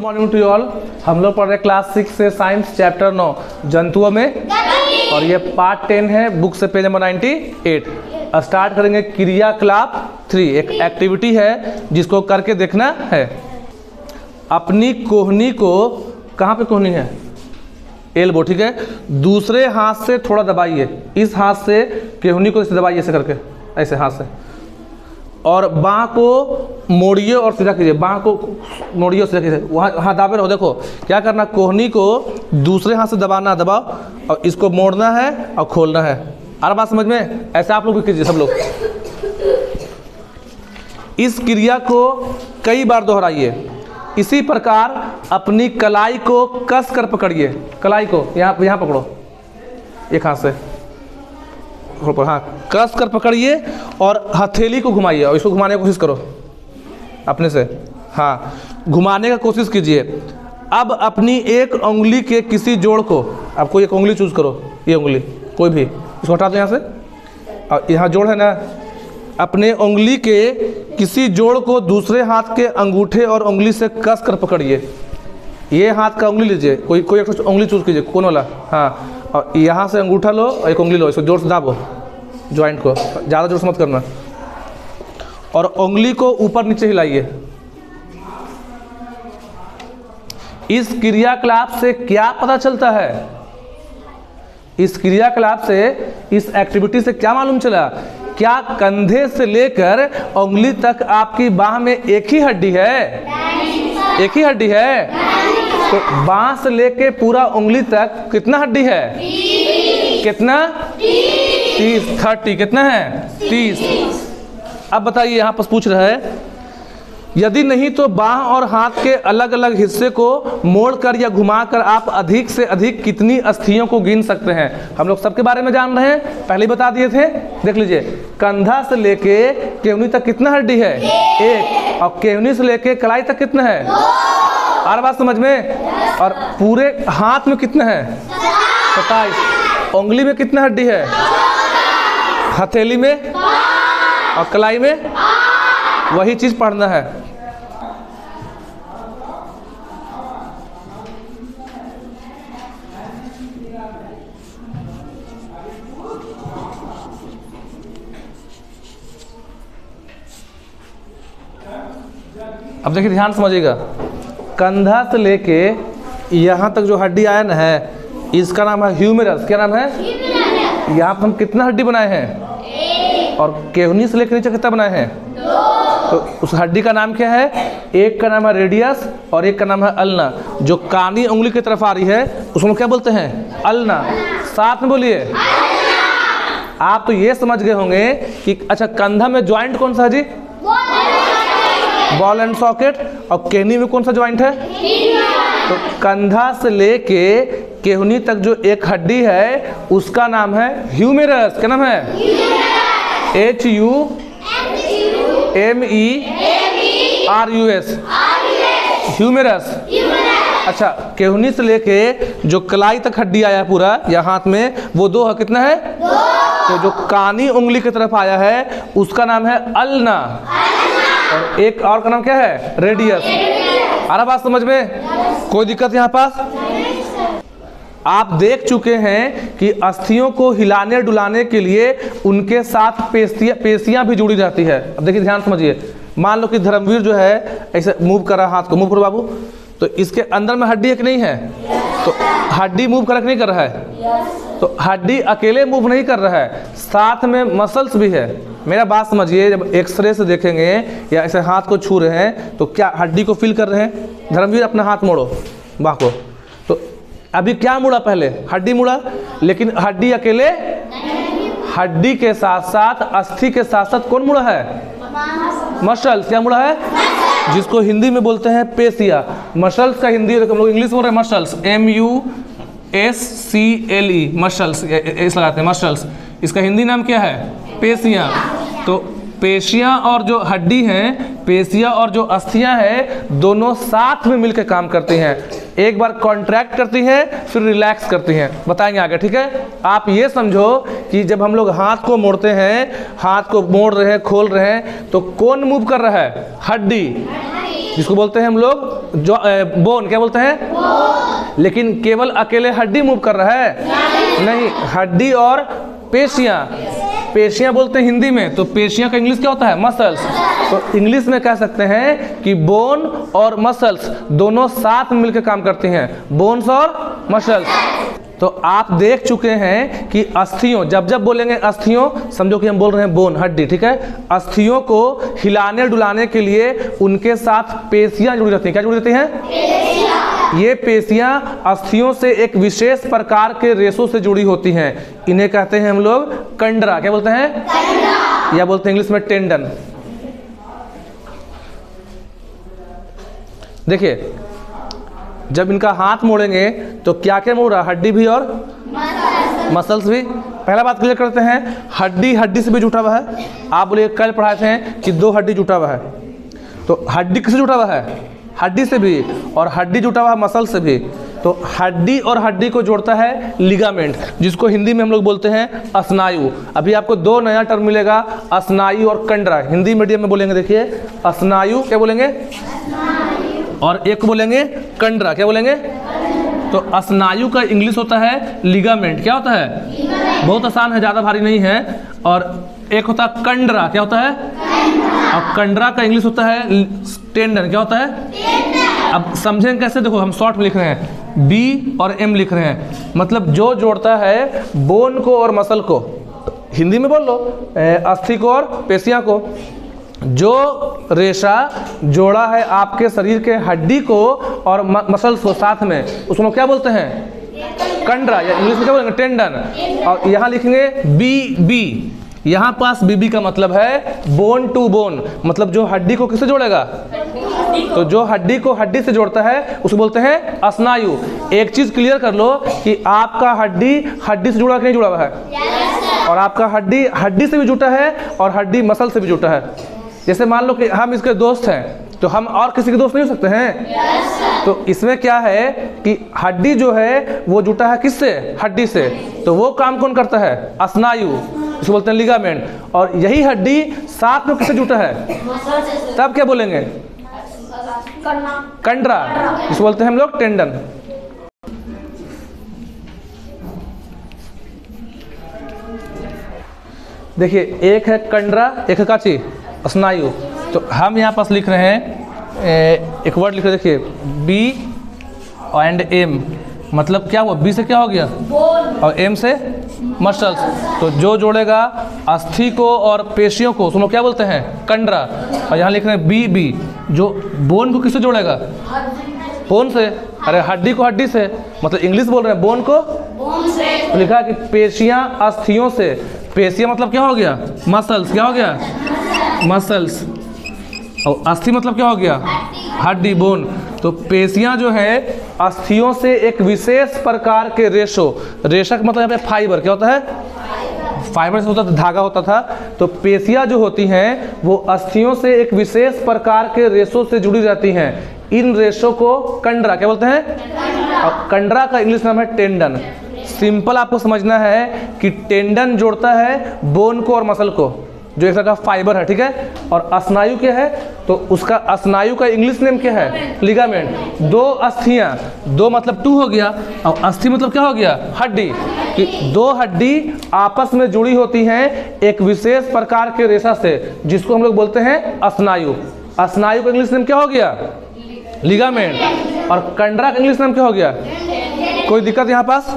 Morning to you all. हम लोग पढ़ रहे क्लास 6 से साइंस चैप्टर 9 जंतुओं में, और ये पार्ट 10 है बुक से पेज नंबर 98। स्टार्ट करेंगे क्रियाकलाप 3। एक एक्टिविटी है जिसको करके देखना है। अपनी कोहनी को, कहाँ पे कोहनी है, एल्बो, ठीक है, दूसरे हाथ से थोड़ा दबाइए। इस हाथ से कोहनी को ऐसे दबाइए, ऐसे करके, ऐसे हाथ से, और बाँह को मोड़िए और सीधा कीजिए। बाँह को मोड़िए और सीधा कीजिए। वहाँ दाबे रहो। देखो क्या करना, कोहनी को दूसरे हाथ से दबाना, दबाओ, और इसको मोड़ना है और खोलना है। आ रहा बात समझ में? ऐसा आप लोग भी कीजिए, सब लोग। इस क्रिया को कई बार दोहराइए। इसी प्रकार अपनी कलाई को कस कर पकड़िए। कलाई को यहाँ पकड़ो, एक हाथ से, हाँ, कस कर पकड़िए और हथेली को घुमाइए, और इसको घुमाने की कोशिश करो अपने से, हाँ, घुमाने का कोशिश कीजिए। अब अपनी एक उंगली के किसी जोड़ को, आप कोई एक उंगली चूज करो, ये उंगली कोई भी, इसको हटा दो यहाँ से, और यहाँ जोड़ है ना, अपने उंगली के किसी जोड़ को दूसरे हाथ के अंगूठे और उंगली से कस कर पकड़िए। ये हाथ का उंगली लीजिए, कोई एक उंगली चूज कीजिए, कौन वाला, हाँ, और यहाँ से अंगूठा लो और एक उंगली लो, इसको जोर से दाबो, जॉइंट को ज़्यादा जोर से मत करना, और उंगली को ऊपर नीचे हिलाइए। इस क्रियाकलाप से क्या पता चलता है? इस क्रियाकलाप से, इस एक्टिविटी से क्या मालूम चला? क्या कंधे से लेकर उंगली तक आपकी बाह में एक ही हड्डी है? एक ही हड्डी है। तो बाह से लेके पूरा उंगली तक कितना हड्डी है? कितना? 30 कितना है? 30। अब बताइए, यहाँ पर पूछ रहा है, यदि नहीं तो बाह और हाथ के अलग अलग हिस्से को मोड़कर या घुमाकर आप अधिक से अधिक कितनी अस्थियों को गिन सकते हैं? हम लोग सबके बारे में जान रहे हैं, पहले ही बता दिए थे। देख लीजिए, कंधा से लेके केहनी तक कितना हड्डी है? 1। और केहनी से लेके कलाई तक कितना है? 2। और बात समझ में? और पूरे हाथ में कितना है? 27। उंगली में कितना हड्डी है? हथेली में और कलाई में? वही चीज पढ़ना है। अब देखिए, ध्यान समझिएगा, कंधा से लेके यहाँ तक जो हड्डी आया ना है, इसका नाम है ह्यूमेरस। क्या नाम है? यहाँ पर हम कितना हड्डी बनाए हैं? और केहनी से लेकर नीचे कितना बनाए हैं? 2। तो उस हड्डी का नाम क्या है? एक का नाम है रेडियस और एक का नाम है अल्ना। जो कानी उंगली की तरफ आ रही है उसको क्या बोलते हैं? अल्ना। साथ में बोलिए। आप तो ये समझ गए होंगे कि अच्छा, कंधा में ज्वाइंट कौन सा है जी? Ball and socket. और केहनी में कौन सा ज्वाइंट है? तो कंधा से लेके केहनी तक जो एक हड्डी है उसका नाम है ह्यूमेरस। क्या नाम है? HUMERUS, ह्यूमेरस। अच्छा, केहनी से लेके जो कलाई तक हड्डी आया पूरा या हाथ में, वो 2 है। कितना है? 2। तो जो कानी उंगली की तरफ आया है उसका नाम है अल्ना, और एक और का नाम क्या है? रेडियस। आ रहा बात समझ में? कोई दिक्कत यहाँ पास? आप देख चुके हैं कि अस्थियों को हिलाने डुलाने के लिए उनके साथ पेशियां भी जुड़ी रहती है। अब देखिए, ध्यान समझिए, मान लो कि धर्मवीर जो है ऐसे मूव कर रहा है, हाथ को मूव करो बाबू, तो इसके अंदर में हड्डी एक नहीं है, तो हड्डी मूव कर नहीं कर रहा है, तो हड्डी अकेले मूव नहीं कर रहा है, साथ में मसल्स भी है। मेरा बात समझिए, जब एक्सरे से देखेंगे या ऐसे हाथ को छू रहे हैं तो क्या हड्डी को फील कर रहे हैं? धर्मवीर अपना हाथ मोड़ो, बाह को, तो अभी क्या मुड़ा? पहले हड्डी मुड़ा, लेकिन हड्डी अकेले, हड्डी के साथ साथ अस्थि के साथ साथ कौन मुड़ा है? मसल्स। क्या मुड़ा है? जिसको हिंदी में बोलते हैं पेशिया। मसल्स का हिंदी, हम लोग इंग्लिश बोल रहे हैं मसल्स, MUSCLE, मसल्स, इस लगाते हैं मसल्स। इसका हिंदी नाम क्या है? पेशियां। तो पेशियां और जो हड्डी हैं, पेशियां और जो अस्थियां हैं, दोनों साथ में मिलकर काम करती हैं। एक बार कॉन्ट्रैक्ट करती हैं, फिर रिलैक्स करती हैं। बताएंगे आगे, ठीक है? आप ये समझो कि जब हम लोग हाथ को मोड़ते हैं, हाथ को मोड़ रहे हैं, खोल रहे हैं, तो कौन मूव कर रहा है? हड्डी। जिसको बोलते हैं हम लोग जो बोन, क्या बोलते हैं बोन। लेकिन केवल अकेले हड्डी मूव कर रहा है नहीं, हड्डी और पेशियां, पेशियां बोलते हैं हिंदी में, तो पेशियां का इंग्लिश क्या होता है मसल्स। तो इंग्लिश में कह सकते हैं कि बोन और मसल्स दोनों साथ मिलकर काम करती हैं, बोन्स और मसल्स। तो आप देख चुके हैं कि अस्थियों, जब जब बोलेंगे अस्थियों समझो कि हम बोल रहे हैं बोन, हड्डी, ठीक है। अस्थियों को हिलाने डुलाने के लिए उनके साथ पेशियां जुड़ी रहती हैं। क्या जुड़ी रहती हैं? ये पेशियां अस्थियों से एक विशेष प्रकार के रेशों से जुड़ी होती हैं। इन्हें कहते हैं हम लोग कंडरा। क्या बोलते हैं? कंडरा। या बोलते हैं इंग्लिश में टेंडन। देखिए जब इनका हाथ मोड़ेंगे तो क्या क्या मोड़ रहा है? हड्डी भी और मसल्स भी। पहला बात क्लियर करते हैं, हड्डी हड्डी से भी जुटा हुआ है। आप बोलिए कल पढ़ाए थे कि दो हड्डी जुटा हुआ है, तो हड्डी किससे जुटा हुआ है? हड्डी से भी, और हड्डी जुटा हुआ है मसल से भी। तो हड्डी और हड्डी को जोड़ता है लिगामेंट, जिसको हिंदी में हम लोग बोलते हैं स्नायु। अभी आपको दो नया टर्म मिलेगा, स्नायु और कंडरा। हिंदी मीडियम में बोलेंगे, देखिए स्नायु क्या बोलेंगे और एक बोलेंगे कंडरा। क्या बोलेंगे? तो स्नायु का इंग्लिश होता है लिगामेंट। क्या होता है? बहुत आसान है, ज़्यादा भारी नहीं है। और एक होता है कंडरा। क्या होता है? और कंडरा का इंग्लिश होता है टेंडन। क्या होता है? अब समझेंगे कैसे? देखो हम शॉर्ट में लिख रहे हैं, बी और एम लिख रहे हैं, मतलब जो जोड़ता है बोन को और मसल को, हिंदी में बोल लो अस्थि को और पेशियां को। जो रेशा जोड़ा है आपके शरीर के हड्डी को और मसल्स को साथ में, उसको क्या बोलते हैं? कंडरा, या इंग्लिश में क्या बोलेंगे? टेंडन। और यहाँ लिखेंगे बी बी। यहाँ पास बीबी का मतलब है बोन टू बोन, मतलब जो हड्डी को किससे जोड़ेगा? तो जो हड्डी को हड्डी से जोड़ता है उसको बोलते हैं स्नायु। एक चीज क्लियर कर लो कि आपका हड्डी हड्डी से जुड़ा कि नहीं जुड़ा हुआ है? और आपका हड्डी हड्डी से भी जुटा है और हड्डी मसल से भी जुटा है। जैसे मान लो कि हम इसके दोस्त हैं, तो हम और किसी के दोस्त नहीं हो सकते हैं। तो इसमें क्या है कि हड्डी जो है वो जुटा है किससे? हड्डी से। तो वो काम कौन करता है? स्नायु, इसको बोलते हैं लिगामेंट। और यही हड्डी साथ में किससे जुटा है? तब क्या बोलेंगे? कंडरा, इसको बोलते हैं हम लोग टेंडन। देखिए एक है कंडरा, एक है काची स्नायु। तो हम यहाँ पास लिख रहे हैं एक वर्ड लिख रहे हैं, देखिए बी एंड एम, मतलब क्या हुआ? बी से क्या हो गया? और एम से मसल्स। तो जो जोड़ेगा अस्थि को और पेशियों को उसको क्या बोलते हैं? कंडरा। और यहाँ लिख रहे हैं बी बी, जो बोन को किससे जोड़ेगा? बोन से। अरे हड्डी को हड्डी से, मतलब इंग्लिश बोल रहे हैं बोन को बोन से। तो लिखा है कि पेशियां अस्थियों से। पेशियां मतलब क्या हो गया? मसल्स। क्या हो गया? मसल्स। और अस्थि मतलब क्या हो गया? हड्डी, बोन। तो पेशियां जो है अस्थियों से एक विशेष प्रकार के रेशो, रेशा का मतलब यहाँ पे फाइबर। क्या होता है? फाइबर से होता था, धागा होता था। तो पेशियां जो होती हैं वो अस्थियों से एक विशेष प्रकार के रेशों से जुड़ी रहती हैं। इन रेशों को कंडरा क्या बोलते हैं? और कंडरा का इंग्लिश नाम है टेंडन। सिंपल आपको समझना है कि टेंडन जोड़ता है बोन को और मसल को, जो एक तरह का फाइबर है, ठीक है। और स्नायु क्या है? तो उसका स्नायु का इंग्लिश नेम क्या है? लिगामेंट। दो अस्थियां, दो मतलब टू हो गया, और अस्थि मतलब क्या हो गया? हड्डी। कि दो हड्डी आपस में जुड़ी होती हैं एक विशेष प्रकार के रेशा से, जिसको हम लोग बोलते हैं स्नायु। स्नायु का इंग्लिश नेम क्या हो गया? लिगामेंट। और कंडरा का इंग्लिश नेम क्या हो गया? कोई दिक्कत यहाँ पास?